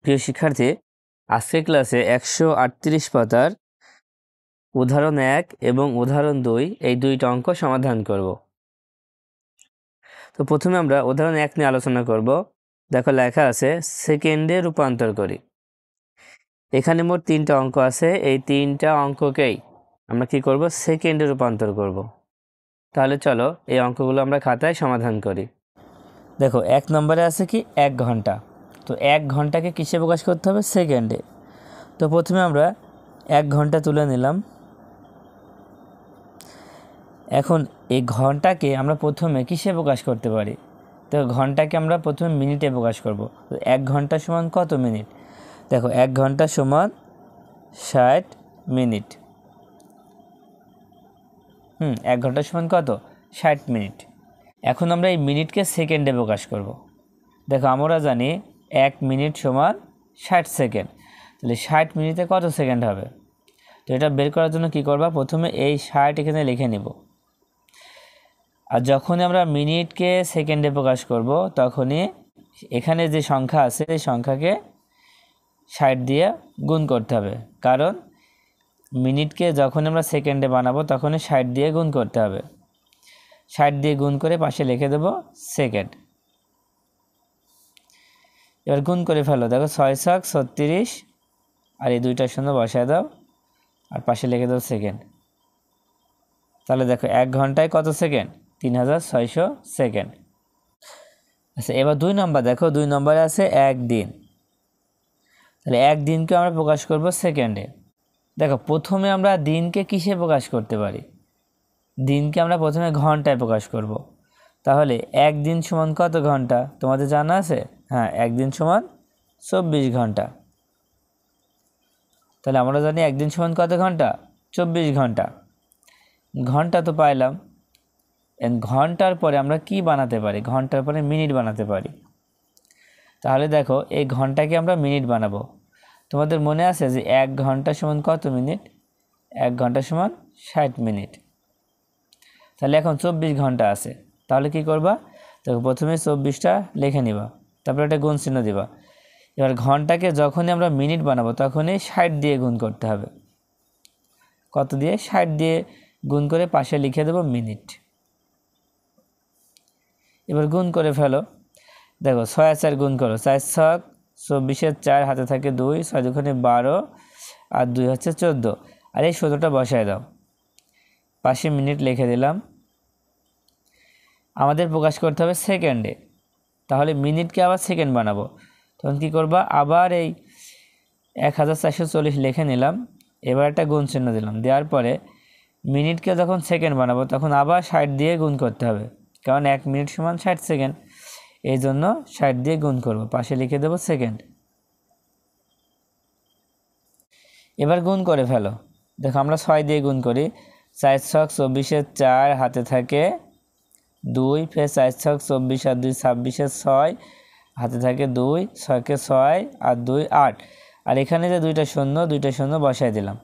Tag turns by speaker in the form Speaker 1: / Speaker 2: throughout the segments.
Speaker 1: প্রিয় শিক্ষার্থী, আজকের ক্লাসে 138 পাতার উদাহরণ 1 এবং উদাহরণ 2 এই দুইটা অঙ্ক সমাধান করব। তো প্রথমে আমরা উদাহরণ 1 নিয়ে আলোচনা করব। দেখো লেখা আছে সেকেন্ডে রূপান্তর করি। এখানে মোট 3টা অঙ্ক আছে, এই 3টা অঙ্ককেই আমরা কি করব, সেকেন্ডে রূপান্তর করব। তাহলে চলো এই অঙ্কগুলো আমরা খাতায় সমাধান করি। দেখো 1 নম্বরে আছে কি 1 ঘন্টা। তো 1 ঘন্টাকে কিসে প্রকাশ করতে হবে, সেকেন্ডে। তো প্রথমে আমরা 1 ঘন্টা তুলে নিলাম। এখন এই ঘন্টাকে আমরা প্রথমে কিসে প্রকাশ করতে পারি, তো ঘন্টাকে আমরা প্রথমে মিনিটে প্রকাশ করব। তো 1 ঘন্টা সমান কত মিনিট, দেখো 1 ঘন্টা সমান 60 মিনিট। 1 ঘন্টা সমান কত, 60 মিনিট। এখন আমরা এই মিনিটকে সেকেন্ডে প্রকাশ করব। দেখো আমরা জানি 1 মিনিট সমান 60 সেকেন্ড, তাহলে 60 মিনিটে কত সেকেন্ড হবে। তো এটা বের করার জন্য কি করবা, প্রথমে এই 60 এখানে লিখে নিব। আর যখনই আমরা মিনিটকে সেকেন্ডে প্রকাশ করব, তখনই এখানে যে সংখ্যা আছে এই সংখ্যাকে 60 দিয়ে গুণ করতে হবে, কারণ মিনিটকে যখন আমরা সেকেন্ডে বানাবো তখনই 60 দিয়ে গুণ করতে হবে। 60 দিয়ে গুণ করে পাশে লিখে দেব সেকেন্ড। এবার গুণ করে ফেলো, দেখো 6 ছক 36, আর এই দুইটা শূন্য বসায় দাও আর পাশে লিখে দাও সেকেন্ড। তাহলে দেখো 1 ঘন্টায় কত সেকেন্ড, 3600 সেকেন্ড। আচ্ছা, এবার 2 নম্বর দেখো, 2 নম্বরে আছে 1 দিন। তাহলে 1 দিনকে আমরা প্রকাশ করব সেকেন্ডে। দেখো প্রথমে আমরা দিনকে কিসে প্রকাশ করতে পারি, দিনকে আমরা প্রথমে ঘন্টায় প্রকাশ করব। তাহলে 1 দিন সমান কত ঘন্টা তোমাদের জানা আছে, হ্যাঁ 1 দিন সমান 24 ঘন্টা। তাহলে আমরা জানি 1 দিন সমান কত ঘন্টা, 24 ঘন্টা। ঘন্টা তো পাইলাম, ঘন্টার পরে আমরা কি বানাতে পারি, ঘন্টার পরে মিনিট বানাতে পারি। তাহলে দেখো এই ঘন্টাকে আমরা মিনিট বানাবো। তোমাদের মনে আছে যে 1 ঘন্টা সমান কত মিনিট, 1 ঘন্টা সমান 60 মিনিট। তাহলে এখন 24 ঘন্টা আছে, তাহলে কি করবা, দেখো প্রথমে 24টা লিখে নিবা, তারপরে একটা গুণ চিহ্ন দিবা। এবার ঘন্টাকে যখনই আমরা মিনিট বানাবো তখনই 60 দিয়ে গুণ করতে হবে। কত দিয়ে, 60 দিয়ে গুণ করে পাশে লিখে দেবো মিনিট। এবার গুণ করে ফেলো, দেখো 6 আর 4 গুণ করো, 4 ছক 24, 4 হাতে থাকে 2, 6 দুগুণে 12 আর 2 হচ্ছে 14, আর এই 16টা বসায় দাও, পাশে মিনিট লিখে দিলাম। আমাদের প্রকাশ করতে হবে সেকেন্ডে, তাহলে মিনিটকে আবার সেকেন্ড বানাবো। তখন কী করবা, আবার এই 1440 লিখে নিলাম। এবার একটা গুণ চিহ্ন দিলাম, দেওয়ার পরে মিনিটকে যখন সেকেন্ড বানাবো তখন আবার 60 দিয়ে গুণ করতে হবে, কারণ 1 মিনিট সমান 60 সেকেন্ড। এই জন্য 60 দিয়ে গুণ করব, পাশে লিখে দেবো সেকেন্ড। এবার গুণ করে ফেলো, দেখো আমরা 6 দিয়ে গুণ করি, 4 ছক 24, 4 হাতে থাকে 2, ফের 4 ছক 24 আর 2 26, 6 হাতে থাকে 2, 6কে 6 আর 2 8, আর এখানে যে দুইটা শূন্য বসাই দিলাম,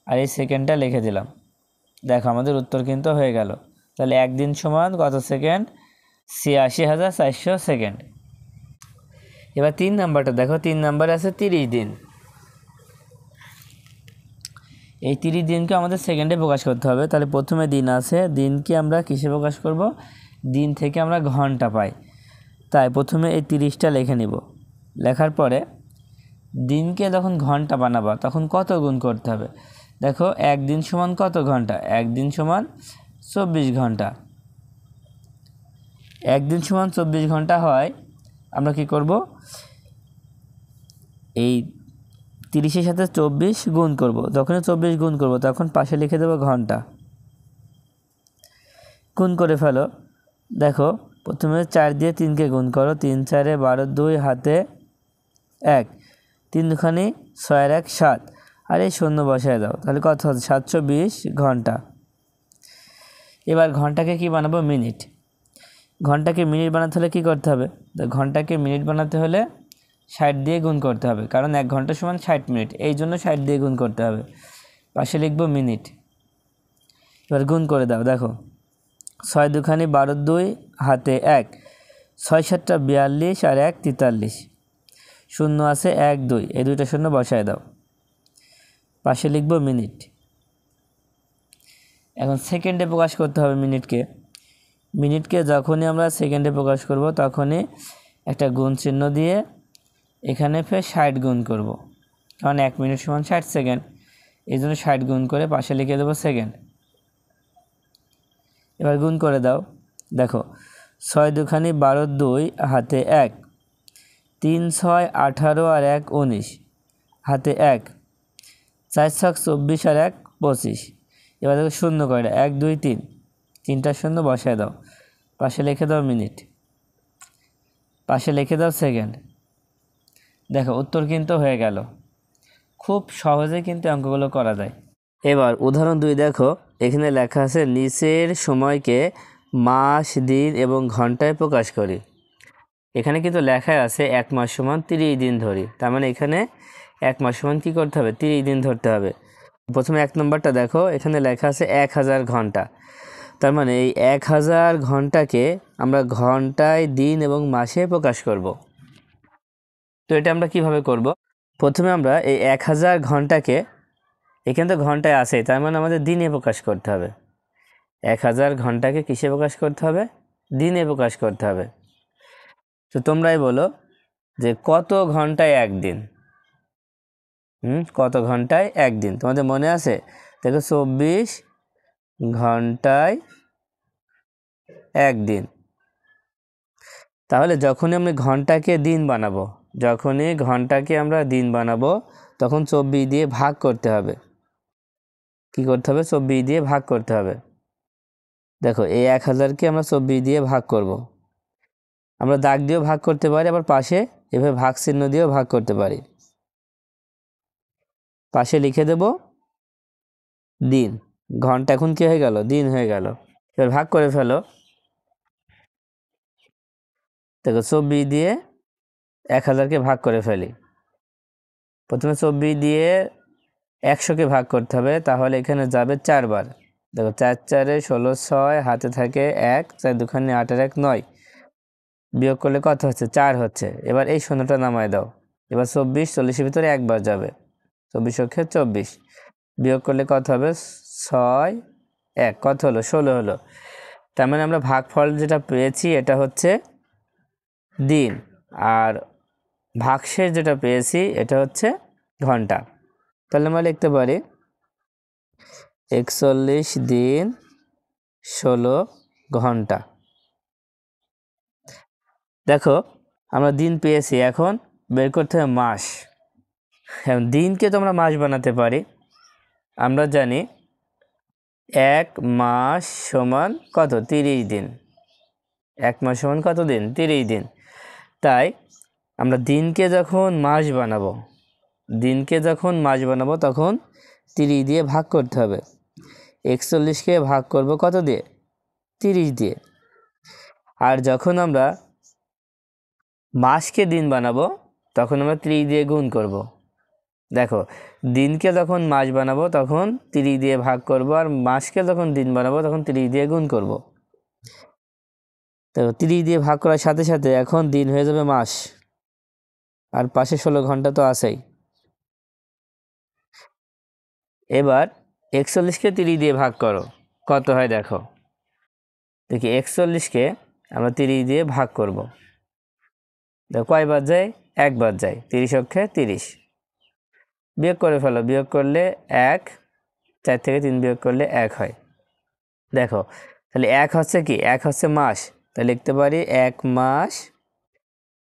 Speaker 1: আর এই সেকেন্ডটা লিখে দিলাম। দেখো আমাদের উত্তর কিন্তু হয়ে গেল। তাহলে 1 দিন সমান কত সেকেন্ড, ৮৬,৪০০ সেকেন্ড। এবার 3 নাম্বারটা দেখো, 3 নাম্বারে আছে 30 দিন। এই 30 দিনকে আমাদের সেকেন্ডে প্রকাশ করতে হবে। তাহলে প্রথমে দিন আছে, দিনকে আমরা কিসে প্রকাশ করব, দিন থেকে আমরা ঘন্টা পাই, তাই প্রথমে এই 30টা লিখে নিব। লেখার পরে দিনকে যখন ঘন্টা বানাবা তখন কত গুণ করতে হবে, দেখো 1 দিন সমান কত ঘন্টা, 1 দিন সমান 24 ঘন্টা। 1 দিন সমান 24 ঘন্টা হয়, আমরা কি করব, এই 30-এর সাথে 24 গুণ করব। যখনই 24 গুণ করব তখন পাশে লিখে দেবো ঘন্টা। গুণ করে ফেলো, দেখো প্রথমে 4 দিয়ে 3কে গুণ করো, 3 4 12, 2 হাতে 1, 3 দুখানি 6 আর 1 7, আর এই শূন্য বসায় দাও, তাহলে কত হচ্ছে 720 ঘন্টা। এবার ঘন্টাকে কি বানাবো, মিনিট। ঘন্টাকে মিনিট বানাতে হলে কী করতে হবে, ঘন্টাকে মিনিট বানাতে হলে 60 দিয়ে গুণ করতে হবে, কারণ 1 ঘন্টা সমান 60 মিনিট, এই জন্য 60 দিয়ে গুণ করতে হবে, পাশে লিখবো মিনিট। এবার গুণ করে দাও, দেখো 6 দুখানি 12, 2 হাতে 1, 6 7 42 আর 1 43, শূন্য আছে 1 2, এই দুইটা শূন্য বসায় দাও, পাশে লিখব মিনিট। এখন সেকেন্ডে প্রকাশ করতে হবে মিনিটকে যখনই আমরা সেকেন্ডে প্রকাশ করব তখনই একটা গুণ চিহ্ন দিয়ে এখানে ফের 60 গুণ করব, কারণ 1 মিনিট সমান 60 সেকেন্ড, এই জন্য 60 গুণ করে পাশে লিখে দেবো সেকেন্ড। এবার গুণ করে দাও, দেখো 6 দুখানি 12, 2 হাতে 1, 3 6 18 আর 1 19, হাতে 1, 4 6 24 আর 1 25। এবার দেখো শূন্য করে 1 2 3, তিনটা শূন্য বসায় দাও, পাশে লিখে দাও মিনিট, পাশে লিখে দাও সেকেন্ড। দেখো উত্তর কিন্তু হয়ে গেল। খুব সহজে কিন্তু অঙ্কগুলো করা যায়। এবার উদাহরণ 2 দেখো, এখানে লেখা আছে নিচের সময়কে মাস দিন এবং ঘন্টায় প্রকাশ করি। এখানে কিন্তু লেখা আছে 1 মাস সমান 30 দিন ধরি, তার মানে এখানে 1 মাস সমান কী করতে হবে, 30 দিন ধরতে হবে। প্রথমে 1 নম্বরটা দেখো, এখানে লেখা আছে 1000 ঘন্টা, তার মানে এই 1000 ঘন্টাকে আমরা ঘন্টায়, দিন এবং মাসে প্রকাশ করব। তো এটা আমরা কিভাবে করব? প্রথমে আমরা এই 1000 ঘন্টাকে, এখানে তো ঘন্টায় আছে, তার মানে আমাদের দিনে প্রকাশ করতে হবে। 1000 ঘন্টাকে কিসে প্রকাশ করতে হবে? দিনে প্রকাশ করতে হবে। তো তোমরাই বলো যে কত ঘন্টায় একদিন? কত ঘন্টায় একদিন? তোমাদের মনে আছে? দেখো 24 ঘন্টায় একদিন। তাহলে যখনই আমরা ঘন্টাকে দিন বানাবো, যখনই ঘন্টাকে আমরা দিন বানাবো তখন 24 দিয়ে ভাগ করতে হবে। কি করতে হবে? 24 দিয়ে ভাগ করতে হবে। দেখো এই 1000কে আমরা 24 দিয়ে ভাগ করব। আমরা দাগ দিয়েও ভাগ করতে পারি, আবার পাশে এভাবে ভাগ চিহ্ন দিয়েও ভাগ করতে পারি। পাশে লিখে দেব দিন, ঘন্টা এখন কি হয়ে গেল? দিন হয়ে গেল। এবার ভাগ করে ফেলো। দেখো 24 দিয়ে 1000কে ভাগ করে ফেলি। প্রথমে 24 দিয়ে 100কে ভাগ করতে হবে, তাহলে এখানে যাবে 4 বার। দেখো 4 4 16 6, হাতে থাকে 1, 4 দুখানি 8 আর 1 9, বিয়োগ করলে কত হচ্ছে? 4 হচ্ছে। এবার এই শূন্যটা নামায় দাও। এবার 24 40-এর ভিতরে একবার যাবে, 24 অক্ষে 24, বিয়োগ করলে কত হবে? 6 1, কত হলো? 16 হলো। তার মানে আমরা ভাগফল যেটা পেয়েছি এটা হচ্ছে দিন, আর ভাগশেষ যেটা পেয়েছি এটা হচ্ছে ঘন্টা। তাহলে আমরা লিখতে পারি 41 দিন 16 ঘন্টা। দেখো আমরা দিন পেয়েছি, এখন বের করতে হবে মাস। এখন দিনকে তো আমরা মাস বানাতে পারি। আমরা জানি 1 মাস সমান কত? 30 দিন। 1 মাস সমান কত দিন? 30 দিন। তাই আমরা দিনকে যখন মাস বানাবো, তখন 30 দিয়ে ভাগ করতে হবে। 41কে ভাগ করব কত দিয়ে? 30 দিয়ে। আর যখন আমরা মাসকে দিন বানাবো তখন আমরা 30 দিয়ে গুণ করব। দেখো দিনকে যখন মাস বানাবো তখন 30 দিয়ে ভাগ করব, আর মাসকে যখন দিন বানাবো তখন 30 দিয়ে গুণ করব। তো 30 দিয়ে ভাগ করার সাথে সাথে এখন দিন হয়ে যাবে মাস, আর পাশে 16 ঘন্টা তো আছেই। এবার 41কে 30 দিয়ে ভাগ করো, কত হয় দেখো। দেখি 41কে আমরা 30 দিয়ে ভাগ করব। দেখো কয়বার যায়? একবার যায়। 30 অক্ষে 30, বিয়োগ করে ফেলো। বিয়োগ করলে 1, 4 থেকে 3 বিয়োগ করলে 1 হয়। দেখো তাহলে 1 হচ্ছে কি? 1 হচ্ছে মাস, তাহলে লিখতে পারি 1 মাস।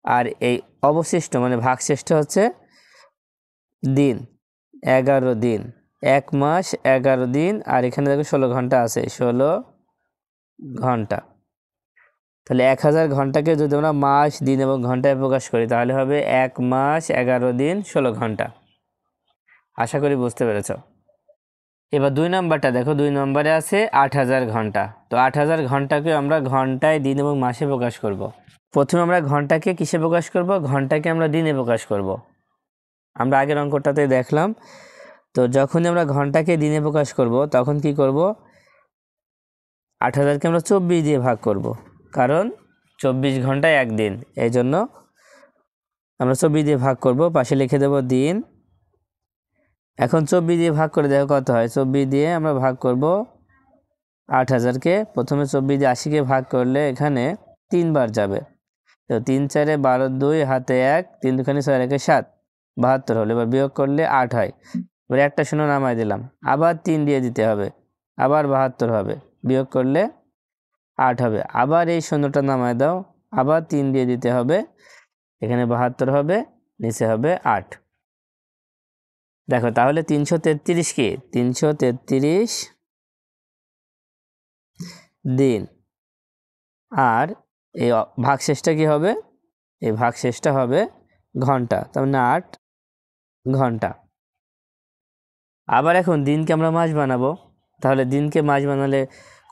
Speaker 1: আর এই অবশিষ্ট মানে ভাগশেষটা হচ্ছে দিন, 11 দিন। 1 মাস 11 দিন, আর এখানে দেখো 16 ঘন্টা আছে, 16 ঘন্টা। তাহলে 1000 ঘন্টাকে যদি আমরা মাস, দিন এবং ঘন্টায় প্রকাশ করি তাহলে হবে 1 মাস 11 দিন 16 ঘন্টা। আশা করি বুঝতে পেরেছ। এবার 2 নম্বরটা দেখো, 2 নম্বরে আছে 8000 ঘন্টা। তো 8000 ঘন্টাকে আমরা ঘন্টায়, দিন এবং মাসে প্রকাশ করব। প্রথমে আমরা ঘন্টাকে কিসে প্রকাশ করব? ঘন্টাকে আমরা দিনে প্রকাশ করব। আমরা আগের অঙ্কটাতে দেখলাম। তো যখনই আমরা ঘন্টাকে দিনে প্রকাশ করব তখন কি করব? 8000কে আমরা 24 দিয়ে ভাগ করব, কারণ 24 ঘন্টায় একদিন, এই জন্য আমরা 24 দিয়ে ভাগ করব, পাশে লিখে দেব দিন। এখন 24 দিয়ে ভাগ করে দেখো কত হয়। 24 দিয়ে আমরা ভাগ করব 8000কে। প্রথমে 24 দিয়ে 80কে ভাগ করলে এখানে 3 বার যাবে। তো 3 4 12 2 হাতে 1, 3 2 6 1 7, 72 হলো। এবার বিয়োগ করলে 8 হয়। এবার একটা শূন্য নামাই দিলাম, আবার 3 দিয়ে দিতে হবে, আবার 72 হবে। বিয়োগ করলে 8 হবে। আবার এই শূন্যটা নামাই দাও, আবার 3 দিয়ে দিতে হবে, এখানে 72 হবে, নিচে হবে 8। দেখো তাহলে 333 কি? 333 দিন। আর এই ভাগশেষটা কি হবে? এই ভাগশেষটা হবে ঘন্টা, তার মানে 8 ঘন্টা। আবার এখন দিনকে আমরা মাস বানাবো, তাহলে দিনকে মাস বানালে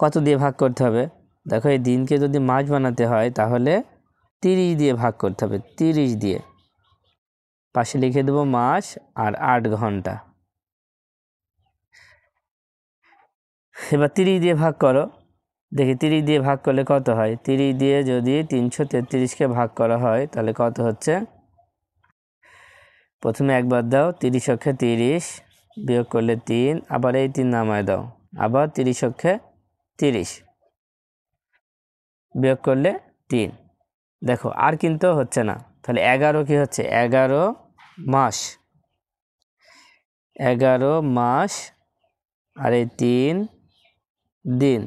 Speaker 1: কত দিয়ে ভাগ করতে হবে? দেখো এই দিনকে যদি মাস বানাতে হয় তাহলে 30 দিয়ে ভাগ করতে হবে, 30 দিয়ে। পাশে লিখে দেবো মাস আর 8 ঘন্টা। এবার 30 দিয়ে ভাগ করো, দেখি 30 দিয়ে ভাগ করলে কত হয়। 30 দিয়ে যদি 333কে ভাগ করা হয় তাহলে কত হচ্ছে? প্রথমে একবার দাও, 30 অক্ষে 30, বিয়োগ করলে 3, আবার এই 3 নামায় দাও, আবার 30 অক্ষে 30, বিয়োগ করলে 3। দেখো আর কিন্তু হচ্ছে না, তাহলে 11 কি হচ্ছে? 11 মাস। 11 মাস আর এই 3 দিন।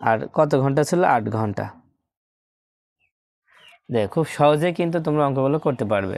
Speaker 1: আর কত ঘন্টা ছিল? 8 ঘন্টা। দেখো খুব সহজে কিন্তু তোমরা অঙ্কগুলো করতে পারবে।